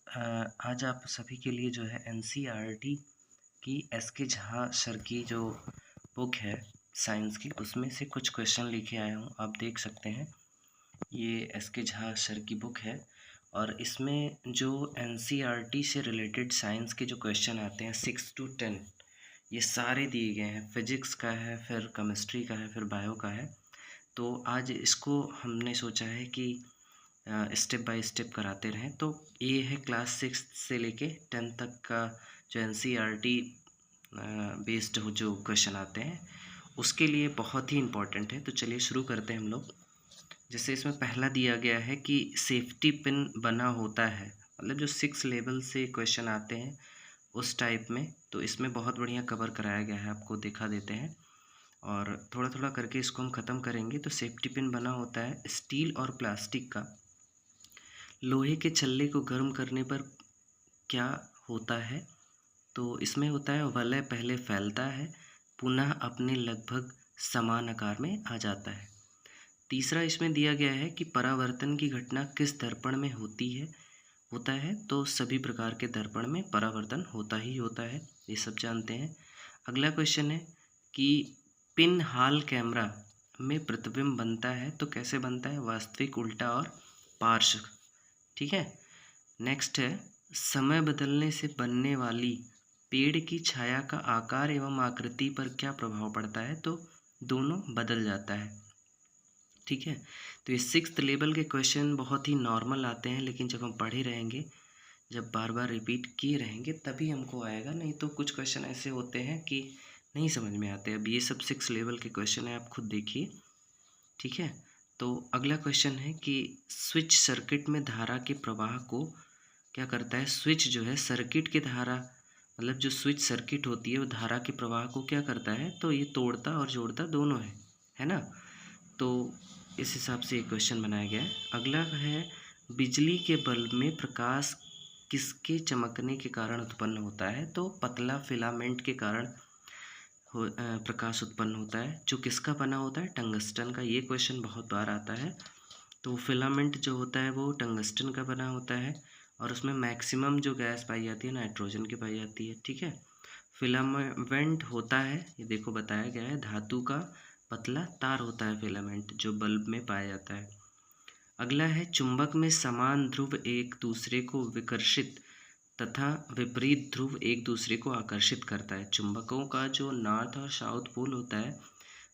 आज आप सभी के लिए जो है एनसीईआरटी की एसके झा सर की जो बुक है साइंस की, उसमें से कुछ क्वेश्चन लेके आया हूँ। आप देख सकते हैं, ये एसके झा सर की बुक है और इसमें जो एनसीईआरटी से रिलेटेड साइंस के जो क्वेश्चन आते हैं 6 to 10, ये सारे दिए गए हैं। फिजिक्स का है, फिर केमिस्ट्री का है, फिर बायो का है। तो आज इसको हमने सोचा है कि स्टेप बाय स्टेप कराते रहें। तो ये है क्लास 6 से लेके 10 तक का जो एनसीईआरटी बेस्ड हो जो क्वेश्चन आते हैं, उसके लिए बहुत ही इम्पोर्टेंट है। तो चलिए शुरू करते हैं हम लोग। जैसे इसमें पहला दिया गया है कि सेफ्टी पिन बना होता है, मतलब जो 6 लेवल से क्वेश्चन आते हैं उस टाइप में। तो इसमें बहुत बढ़िया कवर कराया गया है, आपको दिखा देते हैं और थोड़ा थोड़ा करके इसको हम ख़त्म करेंगे। तो सेफ्टी पिन बना होता है स्टील और प्लास्टिक का। लोहे के छल्ले को गर्म करने पर क्या होता है? तो इसमें होता है वलय पहले फैलता है, पुनः अपने लगभग समान आकार में आ जाता है। तीसरा इसमें दिया गया है कि परावर्तन की घटना किस दर्पण में होता है। तो सभी प्रकार के दर्पण में परावर्तन होता ही होता है, ये सब जानते हैं। अगला क्वेश्चन है कि पिन हॉल कैमरा में प्रतिबिंब बनता है, तो कैसे बनता है? वास्तविक, उल्टा और पार्श्व। ठीक है। नेक्स्ट है, समय बदलने से बनने वाली पेड़ की छाया का आकार एवं आकृति पर क्या प्रभाव पड़ता है? तो दोनों बदल जाता है। ठीक है। तो ये 6th लेवल के क्वेश्चन बहुत ही नॉर्मल आते हैं, लेकिन जब हम पढ़े रहेंगे, जब बार बार रिपीट किए रहेंगे तभी हमको आएगा, नहीं तो कुछ क्वेश्चन ऐसे होते हैं कि नहीं समझ में आते। अब ये सब 6 लेवल के क्वेश्चन है, आप खुद देखिए। ठीक है। तो अगला क्वेश्चन है कि स्विच सर्किट में धारा के प्रवाह को क्या करता है? स्विच जो है सर्किट की धारा, मतलब जो स्विच सर्किट होती है वो धारा के प्रवाह को क्या करता है? तो ये तोड़ता और जोड़ता दोनों है ना। तो इस हिसाब से एक क्वेश्चन बनाया गया है। अगला है, बिजली के बल्ब में प्रकाश किसके चमकने के कारण उत्पन्न होता है? तो पतला फिलामेंट के कारण प्रकाश उत्पन्न होता है। जो किसका बना होता है? टंगस्टन का। ये क्वेश्चन बहुत बार आता है। तो फिलामेंट जो होता है वो टंगस्टन का बना होता है और उसमें मैक्सिमम जो गैस पाई जाती है नाइट्रोजन की पाई जाती है। ठीक है। फिलामेंट होता है, ये देखो बताया गया है, धातु का पतला तार होता है फिलामेंट, जो बल्ब में पाया जाता है। अगला है, चुंबक में समान ध्रुव एक दूसरे को विकर्षित तथा विपरीत ध्रुव एक दूसरे को आकर्षित करता है। चुंबकों का जो नॉर्थ और साउथ पोल होता है,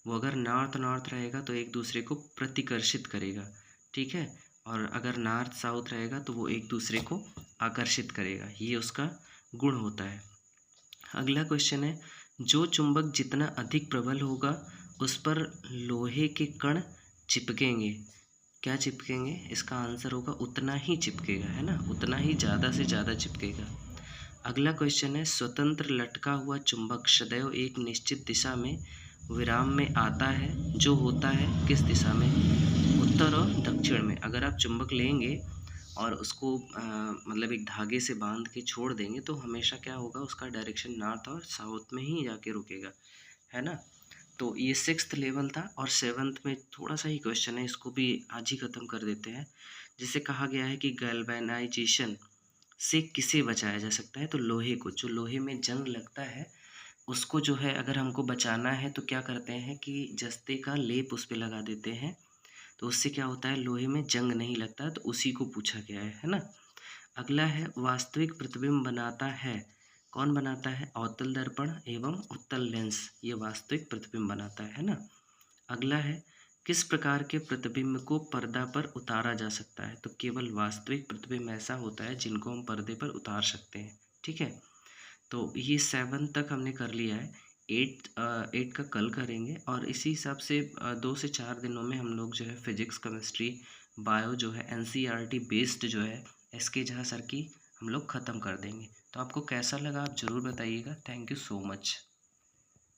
वो अगर नॉर्थ नॉर्थ रहेगा तो एक दूसरे को प्रतिकर्षित करेगा। ठीक है। और अगर नॉर्थ साउथ रहेगा तो वो एक दूसरे को आकर्षित करेगा, ये उसका गुण होता है। अगला क्वेश्चन है, जो चुंबक जितना अधिक प्रबल होगा उस पर लोहे के कण चिपकेंगे। क्या चिपकेंगे? इसका आंसर होगा उतना ही चिपकेगा, है ना, उतना ही ज़्यादा से ज़्यादा चिपकेगा। अगला क्वेश्चन है, स्वतंत्र लटका हुआ चुंबक सदैव एक निश्चित दिशा में विराम में आता है, जो होता है किस दिशा में? उत्तर और दक्षिण में। अगर आप चुंबक लेंगे और उसको मतलब एक धागे से बांध के छोड़ देंगे तो हमेशा क्या होगा? उसका डायरेक्शन नॉर्थ और साउथ में ही जाके रुकेगा, है ना। तो ये 6th लेवल था और 7th में थोड़ा सा ही क्वेश्चन है, इसको भी आज ही ख़त्म कर देते हैं। जिसे कहा गया है कि गैल्वेनाइजेशन से किसे बचाया जा सकता है? तो लोहे को। जो लोहे में जंग लगता है उसको जो है अगर हमको बचाना है तो क्या करते हैं कि जस्ते का लेप उस पर लगा देते हैं, तो उससे क्या होता है? लोहे में जंग नहीं लगता। तो उसी को पूछा गया है ना। अगला है, वास्तविक प्रतिबिंब बनाता है, कौन बनाता है? अवतल दर्पण एवं उत्तल लेंस, ये वास्तविक प्रतिबिंब बनाता है ना। अगला है, किस प्रकार के प्रतिबिंब को पर्दा पर उतारा जा सकता है? तो केवल वास्तविक प्रतिबिंब ऐसा होता है जिनको हम पर्दे पर उतार सकते हैं। ठीक है। तो ये 7 तक हमने कर लिया है। 8 का कल करेंगे और इसी हिसाब से 2 से 4 दिनों में हम लोग जो है फिजिक्स, केमिस्ट्री, बायो जो है एनसीईआरटी बेस्ड जो है एसके झा सर की हम लोग ख़त्म कर देंगे। तो आपको कैसा लगा आप ज़रूर बताइएगा। Thank you so much.